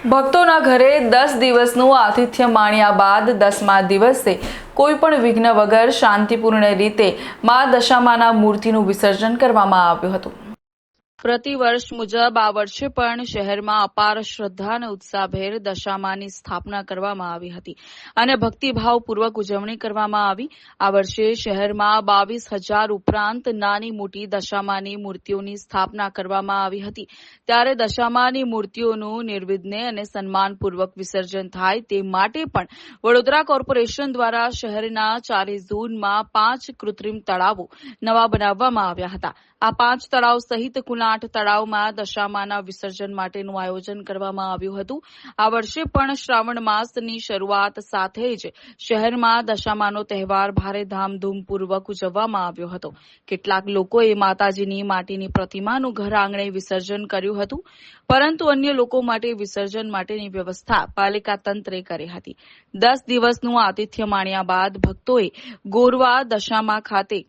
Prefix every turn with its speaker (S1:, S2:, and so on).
S1: ભક્તોના ઘરે 10 દિવસનું આતિથ્ય માણ્યા બાદ 10મા દિવસે કોઈ પણ વિઘ્ન વગર શાંતિપૂર્ણ રીતે મા દશામાના મૂર્તિનું વિસર્જન કરવામાં આવ્યું હતું। પ્રતિવર્ષ મુજબ આ વર્ષે પણ શહેરમાં અપાર શ્રદ્ધા અને ઉત્સાહભેર દશામાની સ્થાપના કરવામાં આવી હતી અને ભક્તિભાવપૂર્વક ઉજવણી કરવામાં આવી। આ વર્ષે શહેરમાં 22,000 ઉપરાંત નાની મોટી દશામાની મૂર્તિઓની સ્થાપના કરવામાં આવી હતી। ત્યારે દશામાની મૂર્તિઓનું નિર્વિઘ્ને અને સન્માનપૂર્વક વિસર્જન થાય તે માટે પણ વડોદરા કોર્પોરેશન દ્વારા શહેરના 40 ઝોનમાં 5 કૃત્રિમ તળાવો નવા બનાવવામાં આવ્યા હતા। આ 5 તળાવ સહિત કુલ 8 તળાવમાં દશામાના વિસર્જન માટેનું આયોજન કરવામાં આવ્યું હતું। આ વર્ષે પણ શ્રાવણ માસની શરૂઆત સાથે જ શહેરમાં દશામાનો તહેવાર ભારે ધામધૂમપૂર્વક ઉજવવામાં આવ્યો હતો। કેટલાક લોકોએ માતાજીની માટીની પ્રતિમાનું ઘર આંગણે વિસર્જન કર્યું હતું, પરંતુ અન્ય લોકો માટે વિસર્જન માટેની વ્યવસ્થા પાલિકા તંત્રે કરી હતી। 10 દિવસનું આતિથ્ય માણ્યા બાદ ભક્તોએ ગોરવા દશામા ખાતે